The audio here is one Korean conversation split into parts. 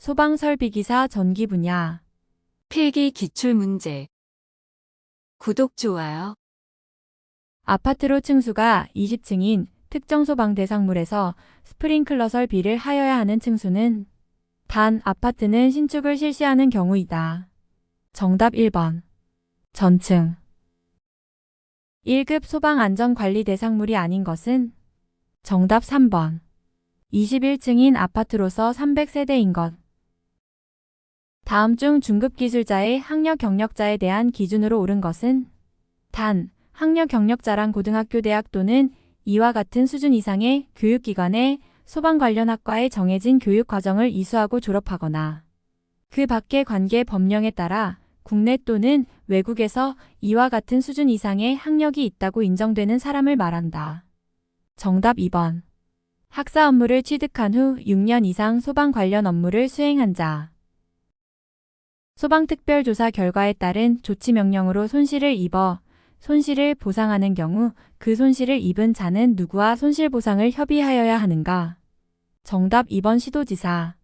소방설비기사 전기 분야. 필기 기출문제. 구독, 좋아요. 아파트로 층수가 20층인 특정 소방 대상물에서 스프링클러 설비를 하여야 하는 층수는 단 아파트는 신축을 실시하는 경우이다. 정답 1번. 전층. 1급 소방안전관리 대상물이 아닌 것은 정답 3번. 21층인 아파트로서 300세대인 것. 다음 중 중급기술자의 학력 경력자에 대한 기준으로 옳은 것은 단, 학력 경력자란 고등학교 대학 또는 이와 같은 수준 이상의 교육기관에 소방 관련 학과에 정해진 교육과정을 이수하고 졸업하거나 그 밖의 관계 법령에 따라 국내 또는 외국에서 이와 같은 수준 이상의 학력이 있다고 인정되는 사람을 말한다. 정답 2번. 학사 업무를 취득한 후 6년 이상 소방 관련 업무를 수행한 자. 소방특별조사 결과에 따른 조치명령으로 손실을 입어 손실을 보상하는 경우 그 손실을 입은 자는 누구와 손실보상을 협의하여야 하는가? 정답 2번 시도지사.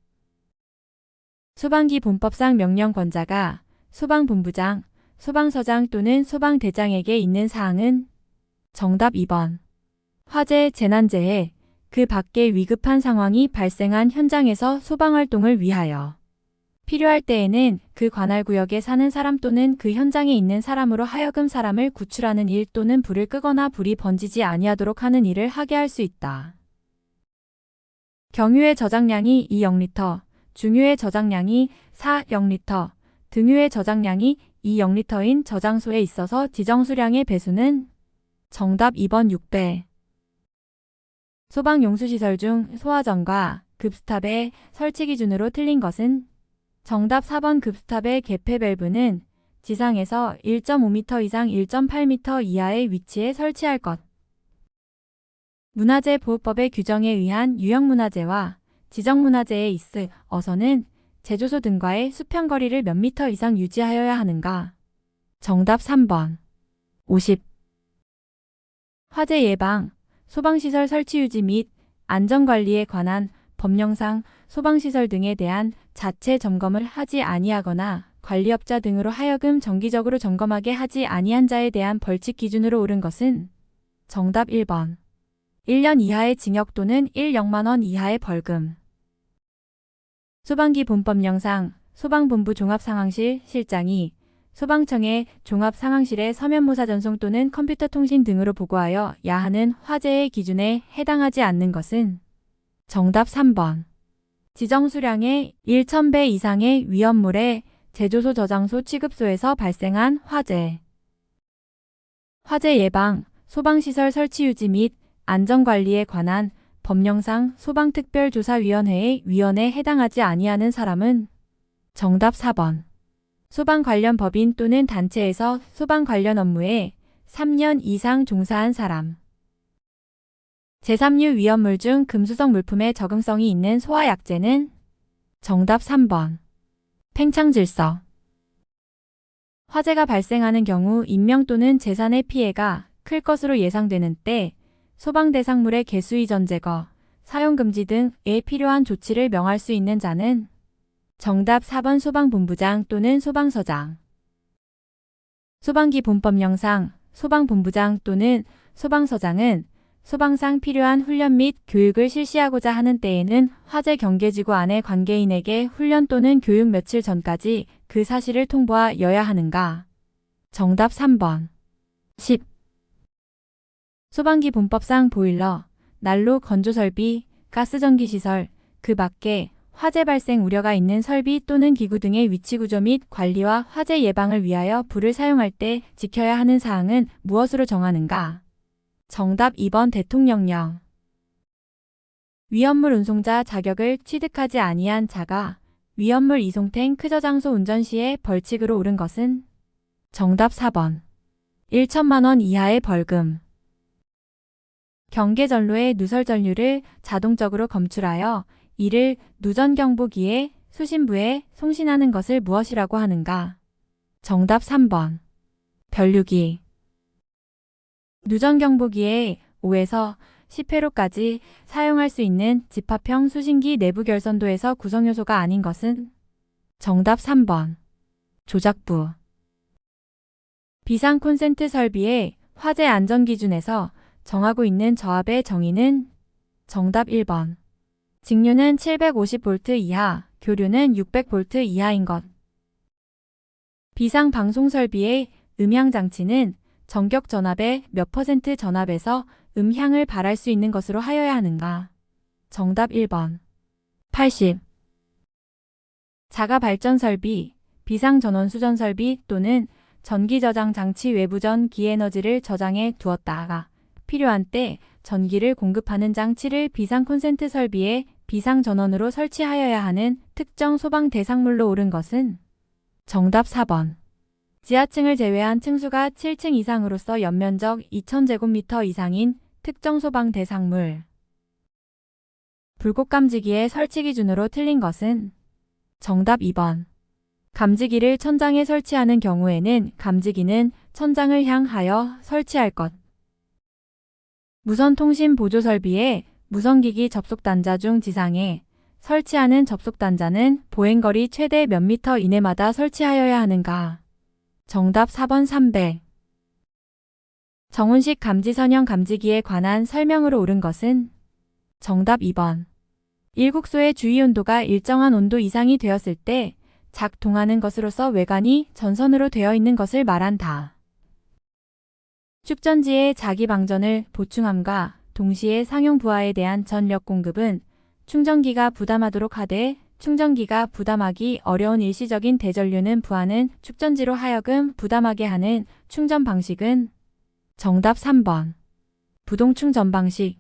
소방기 본법상 명령권자가 소방본부장, 소방서장 또는 소방대장에게 있는 사항은 정답 2번. 화재, 재난재해, 그 밖의 위급한 상황이 발생한 현장에서 소방활동을 위하여 필요할 때에는 그 관할 구역에 사는 사람 또는 그 현장에 있는 사람으로 하여금 사람을 구출하는 일 또는 불을 끄거나 불이 번지지 아니하도록 하는 일을 하게 할 수 있다. 경유의 저장량이 2영리터, 중유의 저장량이 4영리터, 등유의 저장량이 2영리터인 저장소에 있어서 지정수량의 배수는 정답 2번 6배. 소방용수시설 중 소화전과 급스탑의 설치 기준으로 틀린 것은 정답 4번. 급스탑의 개폐 밸브는 지상에서 1.5m 이상 1.8m 이하의 위치에 설치할 것. 문화재 보호법의 규정에 의한 유형문화재와 지정문화재에 있어서는 제조소 등과의 수평거리를 몇 미터 이상 유지하여야 하는가? 정답 3번. 50. 화재 예방, 소방시설 설치 유지 및 안전관리에 관한 법령상 소방시설 등에 대한 자체 점검을 하지 아니하거나 관리업자 등으로 하여금 정기적으로 점검하게 하지 아니한 자에 대한 벌칙 기준으로 옳은 것은 정답 1번. 1년 이하의 징역 또는 1억만 원 이하의 벌금. 소방기 본법령상 소방본부 종합상황실 실장이 소방청의 종합상황실에 서면무사 전송 또는 컴퓨터 통신 등으로 보고하여 야 하는 화재의 기준에 해당하지 않는 것은 정답 3번. 지정수량의 1,000배 이상의 위험물의 제조소 저장소 취급소에서 발생한 화재. 화재 예방, 소방시설 설치 유지 및 안전관리에 관한 법령상 소방특별조사위원회의 위원에 해당하지 아니하는 사람은 정답 4번. 소방 관련 법인 또는 단체에서 소방 관련 업무에 3년 이상 종사한 사람. 제3류 위험물 중 금수성 물품에 적응성이 있는 소화약제는 정답 3번. 팽창질서. 화재가 발생하는 경우 인명 또는 재산의 피해가 클 것으로 예상되는 때 소방대상물의 개수이전 제거, 사용금지 등에 필요한 조치를 명할 수 있는 자는 정답 4번. 소방본부장 또는 소방서장. 소방기 본법령상 소방본부장 또는 소방서장은 소방상 필요한 훈련 및 교육을 실시하고자 하는 때에는 화재 경계지구 안의 관계인에게 훈련 또는 교육 며칠 전까지 그 사실을 통보하여야 하는가? 정답 3번. 10. 소방기 본법상 보일러, 난로 건조설비, 가스전기시설, 그 밖에 화재 발생 우려가 있는 설비 또는 기구 등의 위치 구조 및 관리와 화재 예방을 위하여 불을 사용할 때 지켜야 하는 사항은 무엇으로 정하는가? 정답 2번. 대통령령. 위험물 운송자 자격을 취득하지 아니한 자가 위험물 이송 탱크 저장소 운전 시에 벌칙으로 옳은 것은 정답 4번. 1천만 원 이하의 벌금. 경계전로의 누설전류를 자동적으로 검출하여 이를 누전경보기에 수신부에 송신하는 것을 무엇이라고 하는가? 정답 3번. 변류기. 누전경보기에 5에서 10회로까지 사용할 수 있는 집합형 수신기 내부 결선도에서 구성요소가 아닌 것은 정답 3번. 조작부. 비상 콘센트 설비의 화재 안전 기준에서 정하고 있는 저압의 정의는 정답 1번. 직류는 750V 이하, 교류는 600V 이하인 것. 비상 방송 설비의 음향 장치는 전격 전압의 몇 % 전압에서 음향을 발할 수 있는 것으로 하여야 하는가? 정답 1번. 80. 자가 발전 설비, 비상 전원 수전 설비 또는 전기 저장 장치 외부 전기 에너지를 저장해 두었다가 필요한 때 전기를 공급하는 장치를 비상 콘센트 설비에 비상 전원으로 설치하여야 하는 특정 소방 대상물로 옳은 것은 정답 4번. 지하층을 제외한 층수가 7층 이상으로서 연면적 2000제곱미터 이상인 특정 소방 대상물. 불꽃 감지기의 설치 기준으로 틀린 것은 정답 2번. 감지기를 천장에 설치하는 경우에는 감지기는 천장을 향하여 설치할 것. 무선 통신 보조 설비에 무선기기 접속 단자 중 지상에 설치하는 접속 단자는 보행거리 최대 몇 미터 이내마다 설치하여야 하는가? 정답 4번 300. 정훈식 감지선형 감지기에 관한 설명으로 옳은 것은 정답 2번. 일국소의 주위 온도가 일정한 온도 이상이 되었을 때 작동하는 것으로서 외관이 전선으로 되어 있는 것을 말한다. 축전지의 자기 방전을 보충함과 동시에 상용 부하에 대한 전력 공급은 충전기가 부담하도록 하되 충전기가 부담하기 어려운 일시적인 대전류는 부하는 축전지로 하여금 부담하게 하는 충전 방식은 정답 3번. 부동 충전 방식.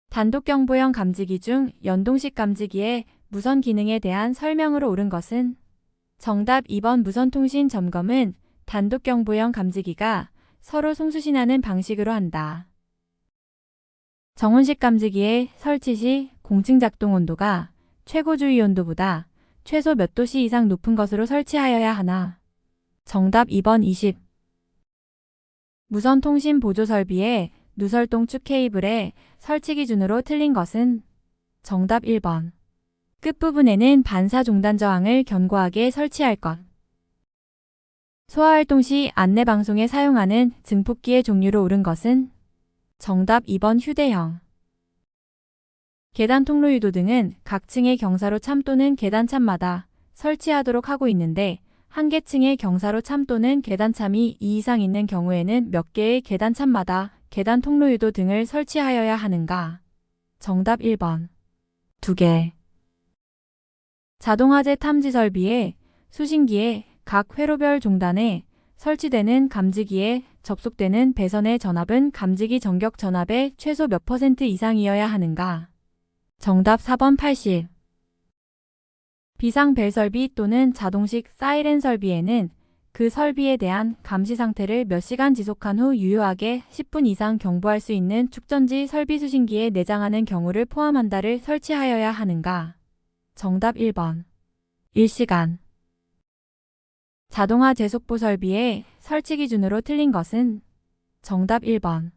단독 경보형 감지기 중 연동식 감지기의 무선 기능에 대한 설명으로 옳은 것은 정답 2번. 무선 통신 점검은 단독 경보형 감지기가 서로 송수신하는 방식으로 한다. 정훈식 감지기의 설치 시 공층 작동 온도가 최고 주위 온도보다 최소 몇 도씨 이상 높은 것으로 설치하여야 하나? 정답 2번 20. 무선 통신 보조 설비의 누설동축 케이블의 설치 기준으로 틀린 것은 정답 1번. 끝부분에는 반사 종단 저항을 견고하게 설치할 것. 소화활동 시 안내방송에 사용하는 증폭기의 종류로 옳은 것은 정답 2번. 휴대형. 계단 통로 유도 등은 각 층의 경사로 참 또는 계단참마다 설치하도록 하고 있는데 한 개 층의 경사로 참 또는 계단참이 2 이상 있는 경우에는 몇 개의 계단참마다 계단 통로 유도 등을 설치하여야 하는가? 정답 1번. 2개. 자동화재 탐지 설비의 수신기에 각 회로별 종단에 설치되는 감지기에 접속되는 배선의 전압은 감지기 전격 전압의 최소 몇 % 이상이어야 하는가? 정답 4번 80. 비상 벨 설비 또는 자동식 사이렌 설비에는 그 설비에 대한 감시 상태를 몇 시간 지속한 후 유효하게 10분 이상 경보할 수 있는 축전지 설비 수신기에 내장하는 경우를 포함한다를 설치하여야 하는가? 정답 1번. 1시간. 자동화 제속보 설비의 설치 기준으로 틀린 것은 정답 1번.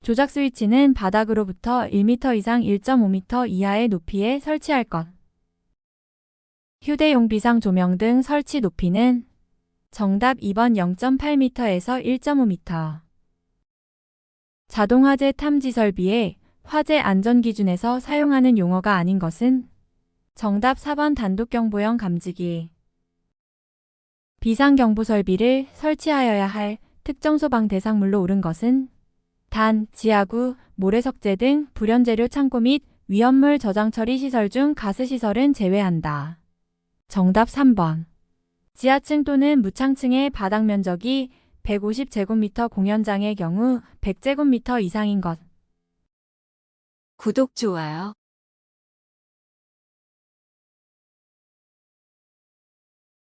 조작 스위치는 바닥으로부터 1m 이상 1.5m 이하의 높이에 설치할 것. 휴대용 비상 조명 등 설치 높이는 정답 2번. 0.8m에서 1.5m. 자동화재 탐지 설비의 화재 안전 기준에서 사용하는 용어가 아닌 것은 정답 4번. 단독 경보형 감지기. 비상경보 설비를 설치하여야 할 특정 소방 대상물로 옳은 것은 단, 지하구, 모래석재 등 불연재료 창고 및 위험물 저장 처리 시설 중 가스시설은 제외한다. 정답 3번. 지하층 또는 무창층의 바닥 면적이 150제곱미터 공연장의 경우 100제곱미터 이상인 것. 구독, 좋아요.